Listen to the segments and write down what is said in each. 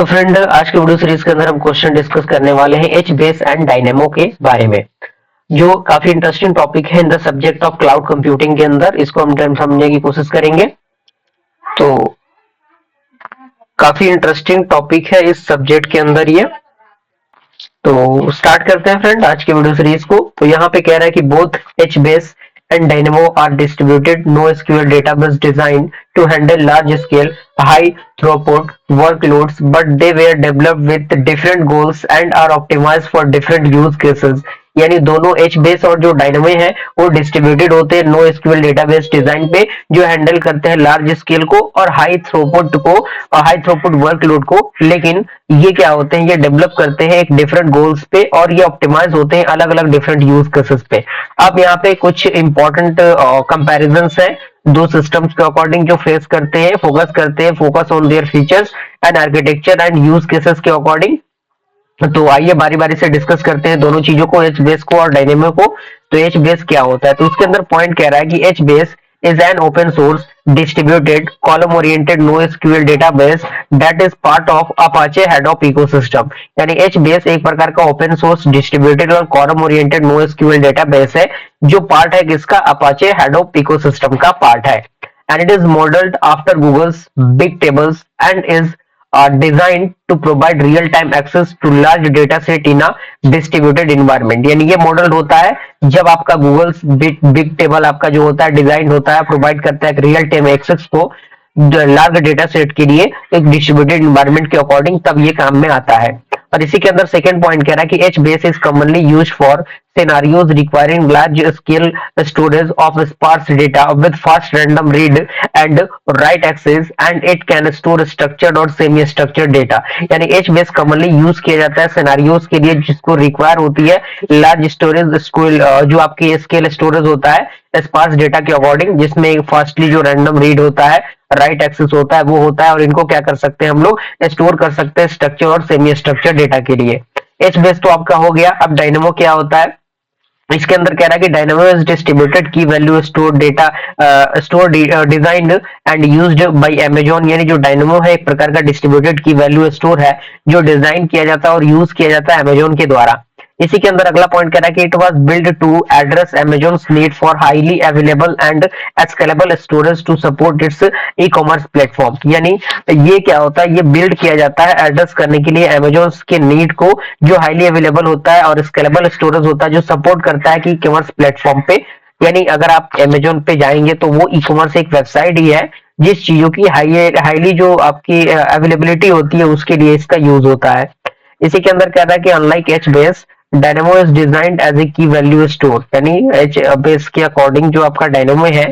तो फ्रेंड आज के वीडियो सीरीज के अंदर हम क्वेश्चन डिस्कस करने वाले हैं एच बेस एंड डायनेमो के बारे में, जो काफी इंटरेस्टिंग टॉपिक है in the subject of cloud computing के अंदर। इसको हम समझने की कोशिश करेंगे। तो काफी इंटरेस्टिंग टॉपिक है इस सब्जेक्ट के अंदर ये। तो स्टार्ट करते हैं फ्रेंड आज के वीडियो सीरीज को। तो यहाँ पे कह रहा है कि both H base and Dynamo are distributed NoSQL database designed to handle large scale, high throughput workloads, but they were developed with different goals and are optimized for different use cases। यानी दोनों H base और जो dynamo है वो distributed होते हैं no SQL database design पे, जो हैंडल करते हैं लार्ज स्केल को और हाई थ्रूपुट को और हाई थ्रूपुट वर्कलोड को। लेकिन ये क्या होते हैं, ये डेवलप करते हैं एक डिफरेंट गोल्स पे और ये ऑप्टिमाइज होते हैं अलग अलग डिफरेंट यूज केसेस पे। अब यहाँ पे कुछ इंपॉर्टेंट कंपैरिजंस है दो सिस्टम्स के अकॉर्डिंग जो फेस करते हैं, focus on their features and architecture and use cases के अकॉर्डिंग। तो आइए बारी बारी से डिस्कस करते हैं दोनों चीजों को, एच बेस को और डायनेमो को। तो एच बेस क्या होता है, तो उसके अंदर पॉइंट कह रहा है कि H base is an open source distributed column oriented no SQL database that is part of Apache Hadoop ecosystem. यानी एच बेस एक प्रकार का ओपन सोर्स डिस्ट्रीब्यूटेड और column oriented no SQL database है, जो पार्ट है किसका, अपाचे हेडॉप इकोसिस्टम का पार्ट है। And it is modelled after Google's big tables and is are designed to provide real time access to large data set in a distributed environment। यानी ये model होता है जब आपका गूगल बिग टेबल आपका जो होता है डिजाइन होता है, प्रोवाइड करता है रियल टाइम एक्सेस को लार्ज डेटा सेट के लिए एक डिस्ट्रीब्यूटेड एनवायरनमेंट के अकॉर्डिंग, तब ये काम में आता है। और इसी के अंदर सेकंड पॉइंट कह रहा है कि H base is commonly used for scenarios requiring large scale storage of sparse data with fast random read and write access, and it can store structured और semi structured data। यानी H base commonly use किया जाता है scenarios के लिए जिसको require होती है लार्ज स्टोरेज जो आपके स्केल स्टोरेज होता है स्पार्स डेटा के अकॉर्डिंग, जिसमें फास्टली जो रैंडम रीड होता है, राइट एक्सेस होता है, वो होता है। और इनको क्या कर सकते हैं हम लोग, स्टोर कर सकते हैं स्ट्रक्चर और सेमी स्ट्रक्चर डेटा के लिए। एच बेस तो आपका हो गया। अब डायनेमो क्या होता है, इसके अंदर कह रहा है कि डायनेमो इज डिस्ट्रीब्यूटेड की value store data store designed and used by Amazon. यानी जो डायनेमो है एक प्रकार का डिस्ट्रीब्यूटेड की वैल्यू स्टोर है जो डिजाइन किया जाता है और यूज किया जाता है अमेजॉन के द्वारा। इसी के अंदर अगला पॉइंट कह रहा है कि it was build to address Amazon's need for highly available and scalable storage to support its e commerce platform. यानी ये क्या होता है, ये बिल्ड किया जाता है एड्रेस करने के लिए अमेजॉन के नीड को, जो हाईली अवेलेबल होता है और स्केलेबल स्टोरेज होता है जो सपोर्ट करता है कि ई कॉमर्स प्लेटफॉर्म पे। यानी अगर आप अमेजॉन पे जाएंगे तो वो ई कॉमर्स एक वेबसाइट ही है जिस चीजों की हाईली जो आपकी अवेलेबिलिटी होती है उसके लिए इसका यूज होता है। इसी के अंदर कह रहा है कि unlike HBase Dynamo is designed as a key value store. यानी एच बेस के अकॉर्डिंग जो आपका डायनेमो है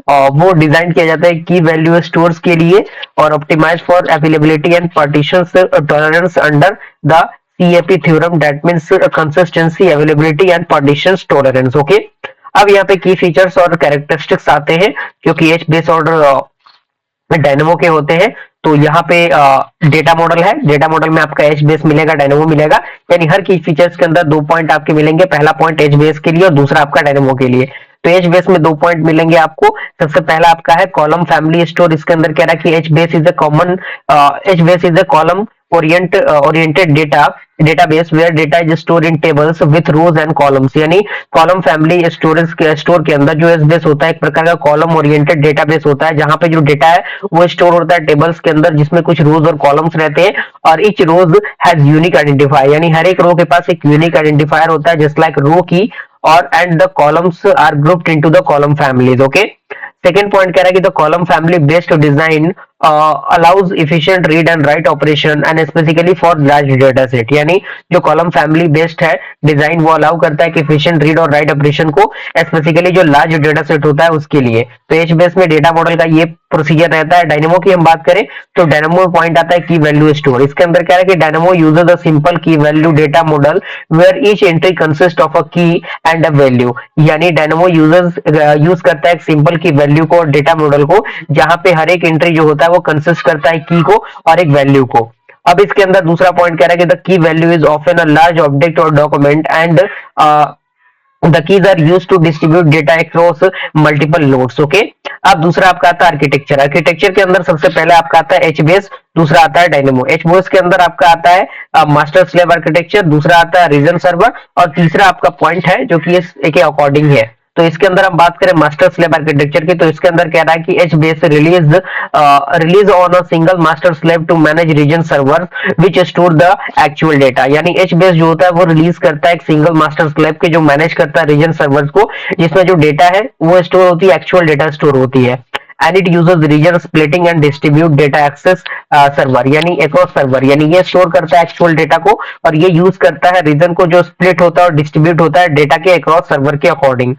वो डिजाइन किया जाता है की वैल्यू स्टोर्स के लिए और optimise for availability and partition tolerance under the CAP theorem, that means consistency availability and partition tolerance. Okay, अब यहाँ पे की फीचर्स और कैरेक्टरिस्टिक्स आते हैं क्योंकि एच बेस और डायनेमो के होते हैं। तो यहाँ पे डेटा मॉडल है, डेटा मॉडल में आपका एच बेस मिलेगा, डायनेमो मिलेगा। यानी हर की फीचर्स के अंदर दो पॉइंट आपके मिलेंगे, पहला पॉइंट एच बेस के लिए और दूसरा आपका डायनेमो के लिए। तो एच बेस में दो पॉइंट मिलेंगे आपको। सबसे पहला आपका है कॉलम फैमिली स्टोर। इसके अंदर कह रहा है कि H base is a column oriented database where data is stored in tables with rows and columns। यानी कॉलम फैमिली स्टोर के अंदर जो एच होता है एक प्रकार का कॉलम ओरिएंटेड डेटाबेस होता है जहां पे जो डेटा है वो स्टोर होता है टेबल्स के अंदर जिसमें कुछ रोज और कॉलम्स रहते हैं और each rows has unique identifier. यानी हर एक रो के पास एक यूनिक आइडेंटिफायर होता है जस्ट लाइक रो की, और and the columns are grouped into the column families. Okay, second point कह रहा है कि the column family based design allows efficient read and write operation and specifically for large data set। यानी जो column family based है design वो allow करता है कि efficient read और write ऑपरेशन को स्पेसिफिकली जो लार्ज डेटा सेट होता है उसके लिए। तो एच बेस में डेटा मॉडल का ये प्रोसीजर रहता है। डायनेमो की हम बात करें तो डायनेमो पॉइंट आता है की वैल्यू स्टोर। इसके अंदर क्या है कि Dynamo uses a simple key value data model where each entry consist of a key and a value. यानी डायनेमो यूज करता है एक सिंपल की वैल्यू को और डेटा मॉडल को, जहां पे हर एक एंट्री जो होता है वो कंसिस्ट करता है की को और एक वैल्यू को। अब इसके अंदर दूसरा पॉइंट कह रहा है कि the key value is often a large object or document and the keys are used to distribute data across multiple nodes। Okay, अब दूसरा आपका आता है आर्किटेक्चर। आर्किटेक्चर के अंदर सबसे पहले आपका आता है एच बेस दूसरा आता है डायनेमो। एचबीएस के अंदर आपका आता है मास्टर स्लेव आर्किटेक्चर, दूसरा आता है रीजन सर्वर, और तीसरा आपका पॉइंट है जो कि इस के अकॉर्डिंग है। तो इसके अंदर हम बात करें मास्टर स्लेव आर्किटेक्चर की, तो इसके अंदर कह रहा है कि H base relies on a single master slave to manage region server which store the actual data. यानी एच बेस जो होता है वो रिलीज करता है एक सिंगल मास्टर स्लेव के जो मैनेज करता है रीजन सर्वर्स को, जिसमें जो डेटा है वो स्टोर होती है, एक्चुअल डेटा स्टोर होती है। And it uses region splitting and distribute data access server, यानी अक्रॉस सर्वर, यानी ये स्टोर करता है एक्चुअल डेटा को, और ये यूज करता है रीजन को जो स्प्लिट होता है और डिस्ट्रीब्यूट होता है डेटा के अक्रॉस सर्वर के अकॉर्डिंग।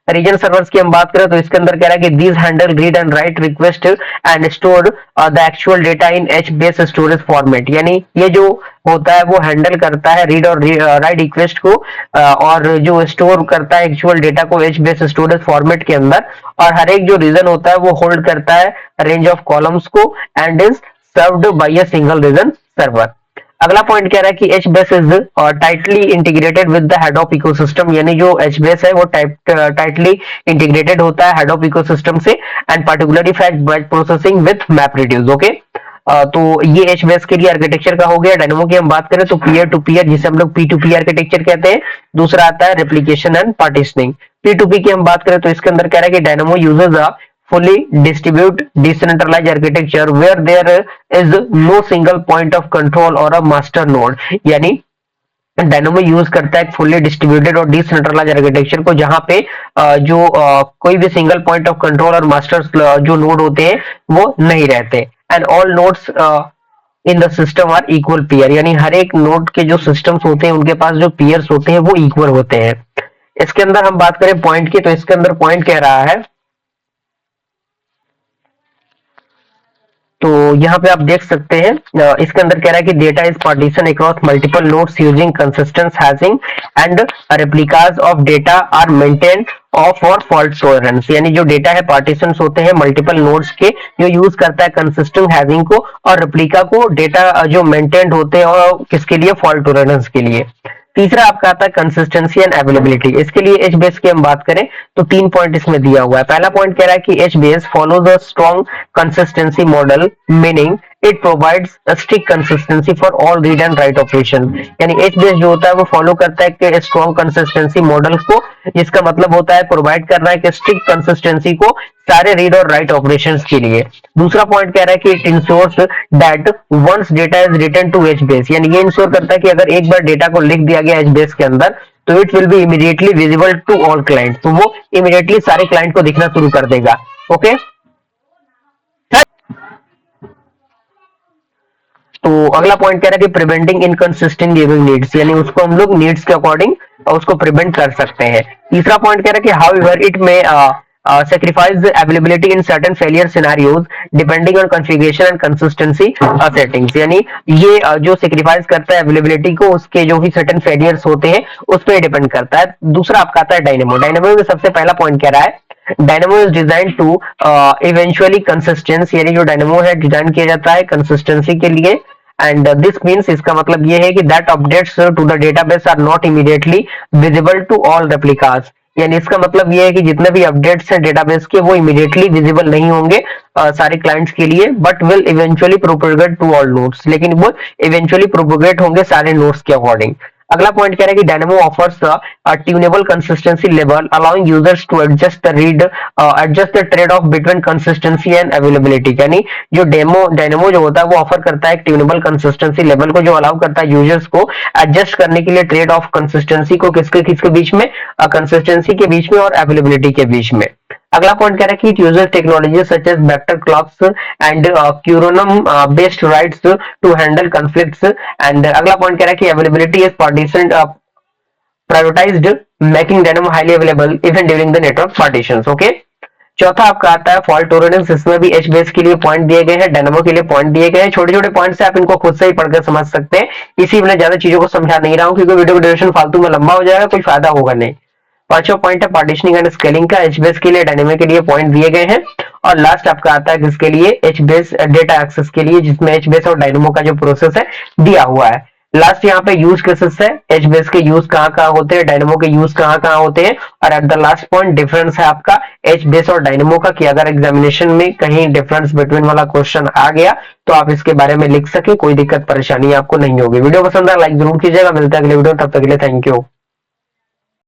रीजन सर्वर्स की हम बात करें तो इसके अंदर कह रहा है कि these handle read and right request and store the actual data in H base storage format. यानी ये जो होता है वो हैंडल करता है रीड और राइट रिक्वेस्ट को, और जो स्टोर करता है एक्चुअल डेटा को एच बेस स्टोरेज फॉर्मेट के अंदर, और हर एक जो रीजन होता है वो होल्ड करता है रेंज ऑफ कॉलम्स को and is served by a single region server. अगला पॉइंट कह रहा है कि H base is tightly integrated with the Hadoop ecosystem, यानी जो एच बेस है वो टाइटली इंटीग्रेटेड होता है हेड ऑफ इकोसिस्टम से, and particularly fact batch processing with map reduce. Okay, तो ये एच बेस के लिए आर्किटेक्चर का हो गया। डायनेमो की हम बात करें तो पीयर टू पीयर, जिसे हम लोग पी टू पी आर्किटेक्चर कहते हैं। दूसरा आता है replication and partitioning. P two P की हम बात करें तो इसके अंदर कह रहा है कि Dynamo uses a fully distribute decentralized architecture where there is no single point of control or a master node। यानी डायनेमो यूज करता है फुल्ली डिस्ट्रीब्यूटेड और डिसेंट्रलाइज आर्किटेक्चर को, जहां पे कोई भी सिंगल पॉइंट ऑफ कंट्रोल और मास्टर जो नोड होते हैं वो नहीं रहते। And all nodes in the system are equal peer, यानी हर एक नोड के जो सिस्टम्स होते हैं उनके पास जो पीयर्स होते हैं वो इक्वल होते हैं। इसके अंदर हम बात करें पॉइंट की, तो इसके अंदर पॉइंट कह रहा है, तो यहाँ पे आप देख सकते हैं इसके अंदर कह रहा है कि data is partition across multiple nodes using consistent hashing and replicas of data are maintain of for fault tolerance. यानी जो डेटा है पार्टीशंस होते हैं मल्टीपल नोड्स के, जो यूज करता है कंसिस्टेंट हैशिंग को, और रेप्लिका को डेटा जो मेंटेन्ड होते हैं और किसके लिए, फॉल्ट टॉलरेंस के लिए। तीसरा आपका आता है कंसिस्टेंसी एंड अवेलेबिलिटी। इसके लिए एच बेस की हम बात करें तो 3 पॉइंट इसमें दिया हुआ है। पहला पॉइंट कह रहा है कि H base follows a strong consistency model, meaning it provides strict consistency for all read and write operation. यानी एच बेस जो होता है वो फॉलो करता है कि स्ट्रॉन्ग कंसिस्टेंसी मॉडल को, जिसका मतलब होता है प्रोवाइड करना है कि स्ट्रिक्ट कंसिस्टेंसी को सारे रीड और राइट ऑपरेशंस के लिए। दूसरा पॉइंट कह रहा है कि it ensures that once data is written to H base, यानी ये इंश्योर करता है कि अगर एक बार डेटा को लिख दिया गया एच बेस के अंदर तो it will be immediately visible to all client, तो वो इमीडिएटली सारे क्लाइंट को दिखना शुरू कर देगा। ओके, तो अगला पॉइंट कह रहा है कि प्रिवेंटिंग इनकंसिस्टेंट गिविंग नीड्स, यानी उसको हम लोग नीड्स के अकॉर्डिंग उसको प्रिवेंट कर सकते हैं। तीसरा पॉइंट कह रहा है कि हाउएवर इट में sacrifice the availability in certain failure scenarios depending on configuration and consistency settings। यानी ये जो सेक्रीफाइस करता है अवेलेबिलिटी को, उसके जो भी सर्टेन फेलियर्स होते हैं उस पर डिपेंड करता है। दूसरा आपका आता है डायनेमो। डायनेमो में सबसे पहला पॉइंट कह रहा है Dynamo is design to eventually consistence, यानी जो डायनेमो है डिजाइन किया जाता है कंसिस्टेंसी के लिए। एंड दिस मीन्स, इसका मतलब ये है कि that updates to the database are not immediately visible to all replicas. यानी इसका मतलब ये है कि जितने भी अपडेट्स हैं डेटाबेस के वो इमीडिएटली विजिबल नहीं होंगे सारे क्लाइंट्स के लिए, but will eventually propagate to all nodes, लेकिन वो इवेंचुअली प्रोपेगेट होंगे सारे नोड्स के अकॉर्डिंग। अगला पॉइंट कह रहा है कि Dynamo offers tunable consistency level allowing users to adjust the trade off between consistency and availability. यानी जो डायनेमो जो होता है वो ऑफर करता है ट्यूनेबल कंसिस्टेंसी लेवल को, जो अलाउ करता है यूजर्स को एडजस्ट करने के लिए ट्रेड ऑफ कंसिस्टेंसी को, किसके किसके बीच में, कंसिस्टेंसी के बीच में और अवेलेबिलिटी के बीच में। अगला पॉइंट कह रहा है कि it uses technology such as vector clocks and quorum based writes to handle conflicts. And अगला पॉइंट कह रहा है कि availability is partition prioritized, making Dynamo highly available even during the network partitions. Okay, चौथा आपका आता है फॉल्ट टॉलरेंस। इसमें भी एच बेस के लिए पॉइंट दिए गए हैं, डायनेमो के लिए पॉइंट दिए गए हैं। छोटे छोटे पॉइंट्स से आप इनको खुद से ही पढ़कर समझ सकते हैं, इसी में ज्यादा चीजों को समझा नहीं रहा हूं क्योंकि वीडियो का ड्यूरेशन फालतू में लंबा हो जाएगा, कोई फायदा होगा नहीं। पांचवा पॉइंट है पार्टीशनिंग एंड स्केलिंग का। एच बेस के लिए डायनेमो के लिए पॉइंट दिए गए हैं। और लास्ट आपका आता है किसके लिए, एच बेस डेटा एक्सेस के लिए, जिसमें एच बेस और डायनेमो का जो प्रोसेस है दिया हुआ है। लास्ट यहाँ पे यूज केसेस है, एच बेस के यूज कहाँ कहाँ होते हैं, डायनेमो के यूज कहाँ कहाँ होते हैं, और at the last point difference है आपका एच बेस और डायनेमो का, कि अगर एग्जामिनेशन में कहीं डिफरेंस बिटवीन वाला क्वेश्चन आ गया तो आप इसके बारे में लिख सके, कोई दिक्कत परेशानी आपको नहीं होगी। वीडियो पसंद है लाइक जरूर कीजिएगा, मिलता है अगले वीडियो, तब तक के लिए थैंक यू।